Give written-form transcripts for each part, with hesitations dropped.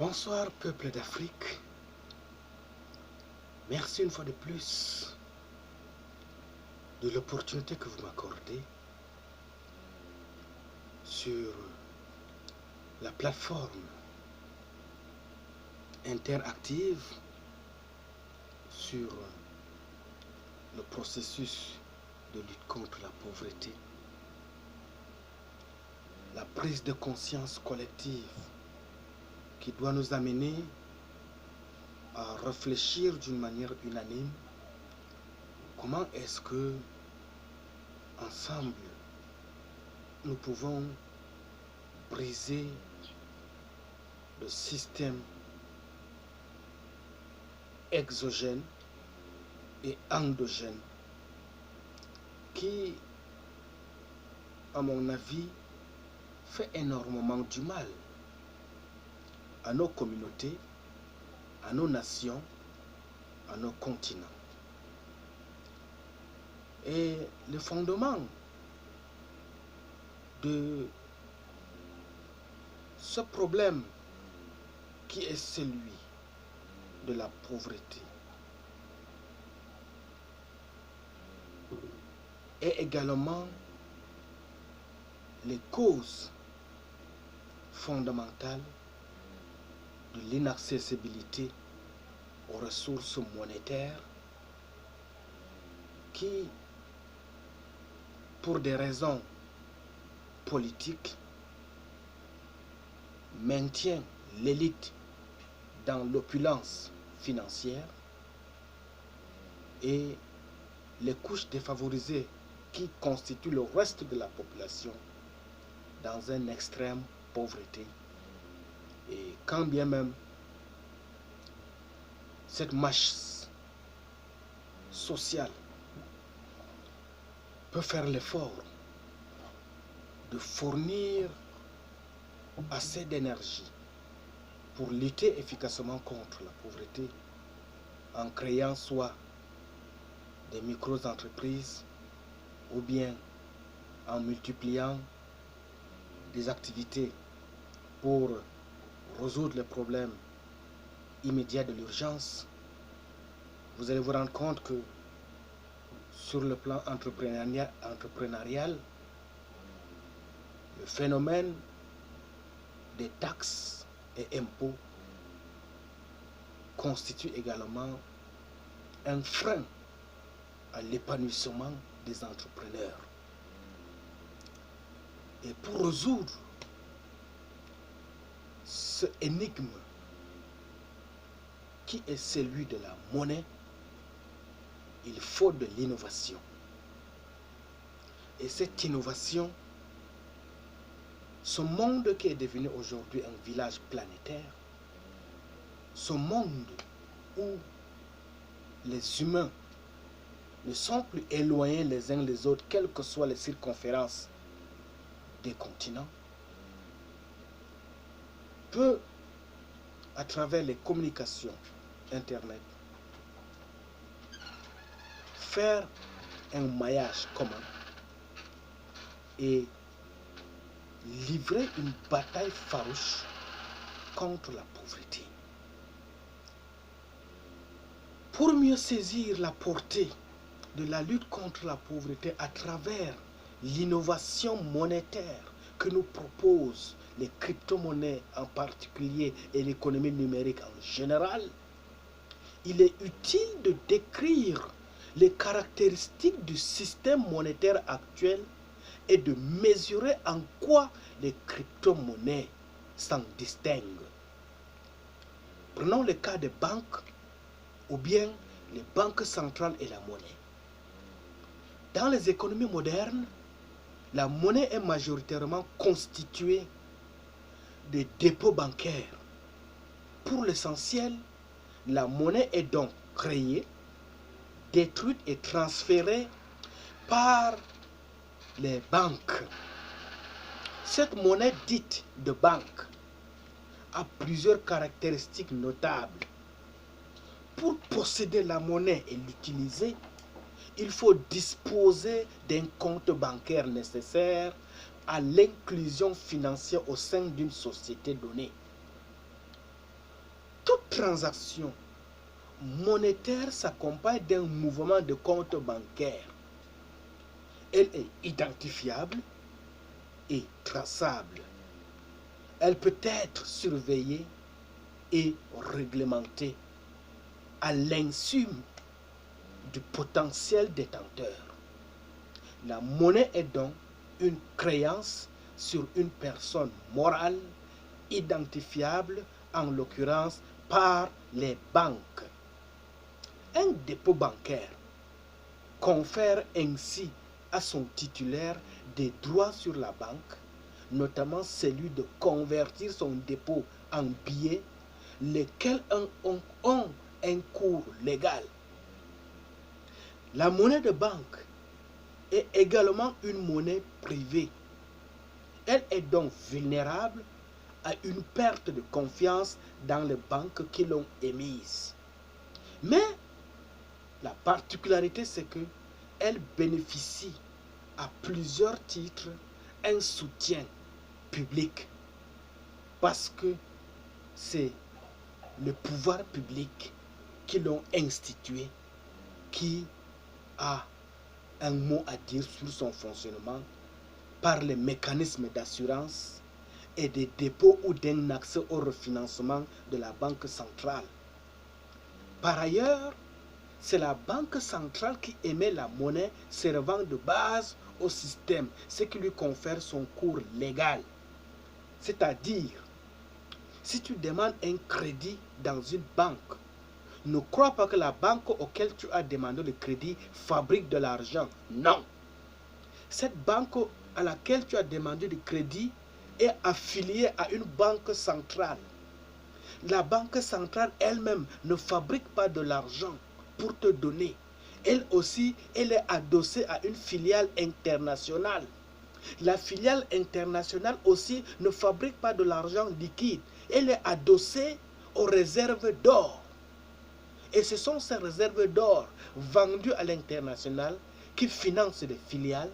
Bonsoir peuple d'Afrique, merci une fois de plus de l'opportunité que vous m'accordez sur la plateforme interactive sur le processus de lutte contre la pauvreté, la prise de conscience collective qui doit nous amener à réfléchir d'une manière unanime comment est-ce que ensemble nous pouvons briser le système exogène et endogène qui, à mon avis, fait énormément du mal à nos communautés, à nos nations, à nos continents. Et le fondement de ce problème qui est celui de la pauvreté est également les causes fondamentales de l'inaccessibilité aux ressources monétaires qui, pour des raisons politiques, maintient l'élite dans l'opulence financière et les couches défavorisées qui constituent le reste de la population dans une extrême pauvreté. Et quand bien même cette masse sociale peut faire l'effort de fournir assez d'énergie pour lutter efficacement contre la pauvreté en créant soit des micro-entreprises ou bien en multipliant des activités pour résoudre les problèmes immédiats de l'urgence, vous allez vous rendre compte que sur le plan entrepreneurial, le phénomène des taxes et impôts constitue également un frein à l'épanouissement des entrepreneurs. Et pour résoudre ce énigme qui est celui de la monnaie, il faut de l'innovation. Et cette innovation, ce monde qui est devenu aujourd'hui un village planétaire, ce monde où les humains ne sont plus éloignés les uns des autres, quelles que soient les circonférences des continents, peut, à travers les communications Internet, faire un maillage commun et livrer une bataille farouche contre la pauvreté. Pour mieux saisir la portée de la lutte contre la pauvreté à travers l'innovation monétaire que nous proposent les crypto-monnaies en particulier et l'économie numérique en général, il est utile de décrire les caractéristiques du système monétaire actuel et de mesurer en quoi les crypto-monnaies s'en distinguent. Prenons le cas des banques ou bien les banques centrales et la monnaie. Dans les économies modernes, la monnaie est majoritairement constituée de dépôts bancaires. Pour l'essentiel, la monnaie est donc créée, détruite et transférée par les banques. Cette monnaie dite de banque a plusieurs caractéristiques notables. Pour posséder la monnaie et l'utiliser, il faut disposer d'un compte bancaire nécessaire à l'inclusion financière au sein d'une société donnée. transaction monétaire s'accompagne d'un mouvement de compte bancaire. Elle est identifiable et traçable. Elle peut être surveillée et réglementée à l'insu du potentiel détenteur. La monnaie est donc une créance sur une personne morale identifiable, en l'occurrence par les banques. Un dépôt bancaire confère ainsi à son titulaire des droits sur la banque, notamment celui de convertir son dépôt en billets, lesquels ont un cours légal. La monnaie de banque est également une monnaie privée. Elle est donc vulnérable à une perte de confiance dans les banques qui l'ont émise. Mais la particularité, c'est que elle bénéficie à plusieurs titres un soutien public, parce que c'est le pouvoir public qui l'ont institué qui a un mot à dire sur son fonctionnement par les mécanismes d'assurance et des dépôts ou d'un accès au refinancement de la Banque centrale. Par ailleurs, c'est la Banque centrale qui émet la monnaie servant de base au système, ce qui lui confère son cours légal. C'est-à-dire, si tu demandes un crédit dans une banque, ne crois pas que la banque auquel tu as demandé le crédit fabrique de l'argent. Non. Cette banque à laquelle tu as demandé le crédit est affiliée à une banque centrale. La banque centrale elle-même ne fabrique pas de l'argent pour te donner. Elle aussi, elle est adossée à une filiale internationale. La filiale internationale aussi ne fabrique pas de l'argent liquide. Elle est adossée aux réserves d'or. Et ce sont ces réserves d'or vendues à l'international qui financent les filiales.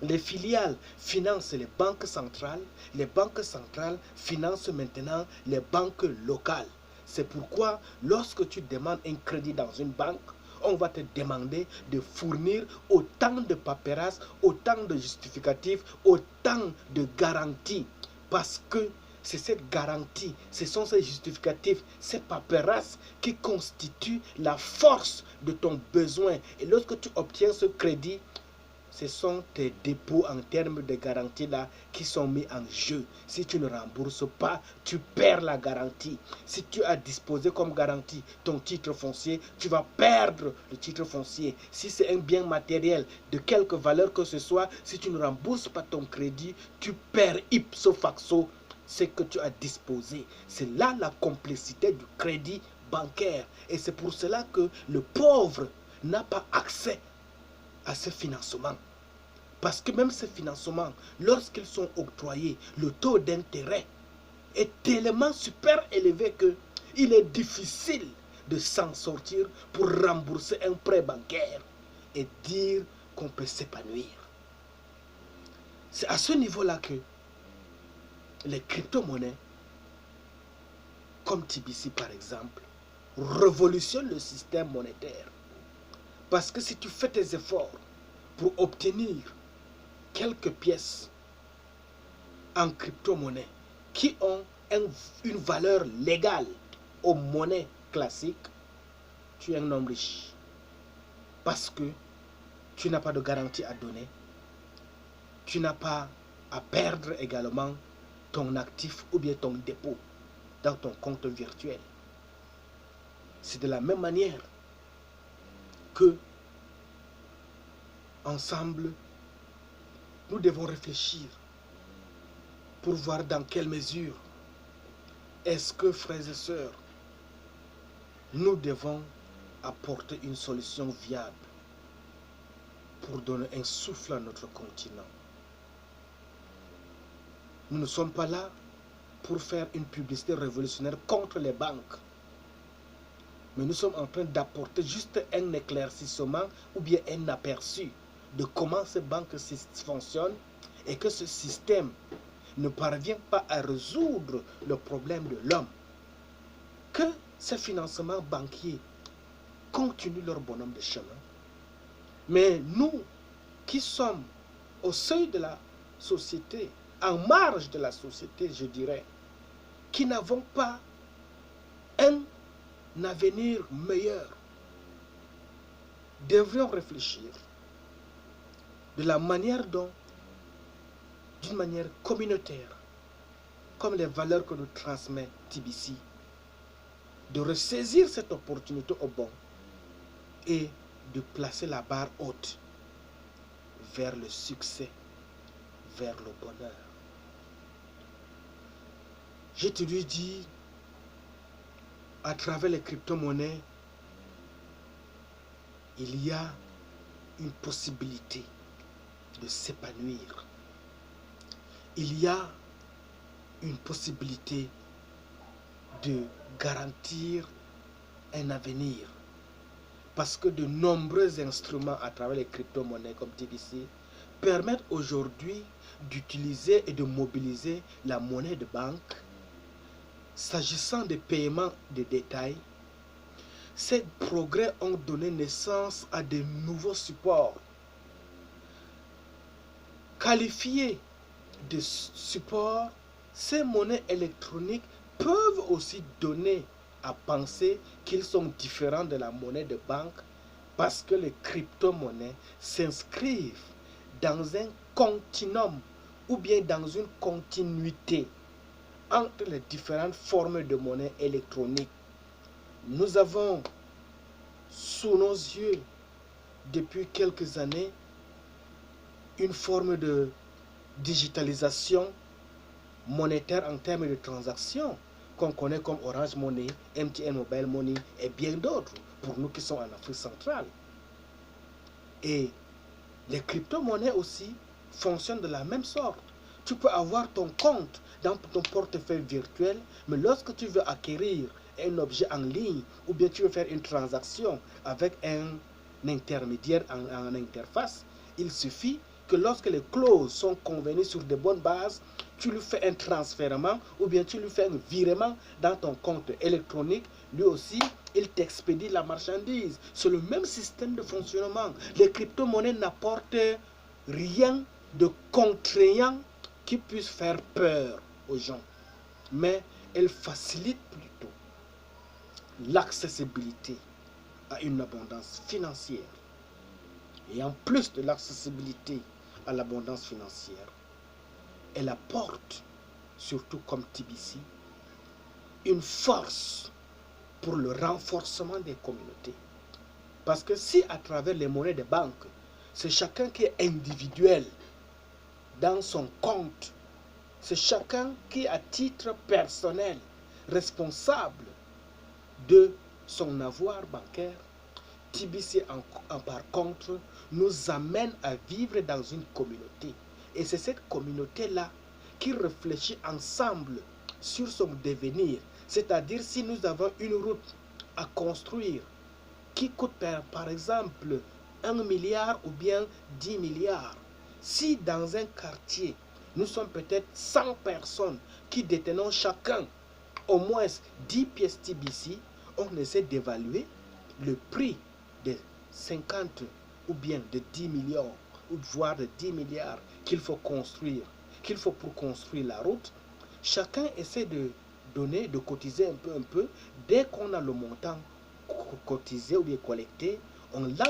Les filiales financent les banques centrales. Les banques centrales financent maintenant les banques locales. C'est pourquoi lorsque tu demandes un crédit dans une banque, on va te demander de fournir autant de paperasses, autant de justificatifs, autant de garanties. Parce que c'est cette garantie, ce sont ces justificatifs, ces paperasses qui constituent la force de ton besoin. Et lorsque tu obtiens ce crédit, ce sont tes dépôts en termes de garantie là qui sont mis en jeu. Si tu ne rembourses pas, tu perds la garantie. Si tu as disposé comme garantie ton titre foncier, tu vas perdre le titre foncier. Si c'est un bien matériel de quelque valeur que ce soit, si tu ne rembourses pas ton crédit, tu perds ipso facto ce que tu as disposé. C'est là la complexité du crédit bancaire. Et c'est pour cela que le pauvre n'a pas accès à ce financement. Parce que même ces financements, lorsqu'ils sont octroyés, le taux d'intérêt est tellement super élevé que il est difficile de s'en sortir pour rembourser un prêt bancaire et dire qu'on peut s'épanouir. C'est à ce niveau-là que les crypto-monnaies, comme TBC par exemple, révolutionnent le système monétaire. Parce que si tu fais tes efforts pour obtenir quelques pièces en crypto-monnaie qui ont une valeur légale aux monnaies classiques, tu es un homme riche. Parce que tu n'as pas de garantie à donner. Tu n'as pas à perdre également ton actif ou bien ton dépôt dans ton compte virtuel. C'est de la même manière que ensemble, nous devons réfléchir pour voir dans quelle mesure est-ce que, frères et sœurs, nous devons apporter une solution viable pour donner un souffle à notre continent. Nous ne sommes pas là pour faire une publicité révolutionnaire contre les banques. Mais nous sommes en train d'apporter juste un éclaircissement ou bien un aperçu de comment ces banques fonctionnent et que ce système ne parvient pas à résoudre le problème de l'homme. que ces financements banquiers continuent leur bonhomme de chemin. Mais nous qui sommes au seuil de la société, en marge de la société, je dirais, qui n'avons pas un avenir meilleur, devrions réfléchir de la manière dont, d'une manière communautaire, comme les valeurs que nous transmet TBC, de ressaisir cette opportunité au bon et de placer la barre haute vers le succès, vers le bonheur. Je te lui dis, à travers les crypto-monnaies, il y a une possibilité de s'épanouir. Il y a une possibilité de garantir un avenir. Parce que de nombreux instruments à travers les crypto-monnaies comme TBC permettent aujourd'hui d'utiliser et de mobiliser la monnaie de banque. S'agissant des paiements de détail, ces progrès ont donné naissance à de nouveaux supports. Qualifiés de supports, ces monnaies électroniques peuvent aussi donner à penser qu'ils sont différents de la monnaie de banque parce que les crypto-monnaies s'inscrivent dans un continuum ou bien dans une continuité entre les différentes formes de monnaie électronique. Nous avons sous nos yeux depuis quelques années une forme de digitalisation monétaire en termes de transactions qu'on connaît comme Orange Money, MTN Mobile Money et bien d'autres pour nous qui sommes en Afrique centrale. Et les crypto-monnaies aussi fonctionnent de la même sorte. Tu peux avoir ton compte dans ton portefeuille virtuel, mais lorsque tu veux acquérir un objet en ligne ou bien tu veux faire une transaction avec un intermédiaire en interface, il suffit que lorsque les clauses sont convenues sur de bonnes bases, tu lui fais un transfèrement ou bien tu lui fais un virement dans ton compte électronique. Lui aussi, il t'expédie la marchandise. C'est le même système de fonctionnement. Les crypto-monnaies n'apportent rien de contraignant qui puisse faire peur aux gens, mais elles facilitent plutôt l'accessibilité à une abondance financière. Et en plus de l'accessibilité à l'abondance financière, elle apporte, surtout comme TBC, une force pour le renforcement des communautés. Parce que si à travers les monnaies de banque, c'est chacun qui est individuel dans son compte, c'est chacun qui est à titre personnel responsable de son avoir bancaire, TBC par contre nous amène à vivre dans une communauté. Et c'est cette communauté-là qui réfléchit ensemble sur son devenir. C'est-à-dire si nous avons une route à construire qui coûte par exemple 1 milliard ou bien 10 milliards. Si dans un quartier, nous sommes peut-être 100 personnes qui détenons chacun au moins 10 pièces TBC, on essaie d'évaluer le prix de 50 ou bien de 10 millions ou voire de 10 milliards qu'il faut construire, qu'il faut pour construire la route. Chacun essaie de donner, de cotiser un peu. Dès qu'on a le montant cotisé ou bien collecté, on lance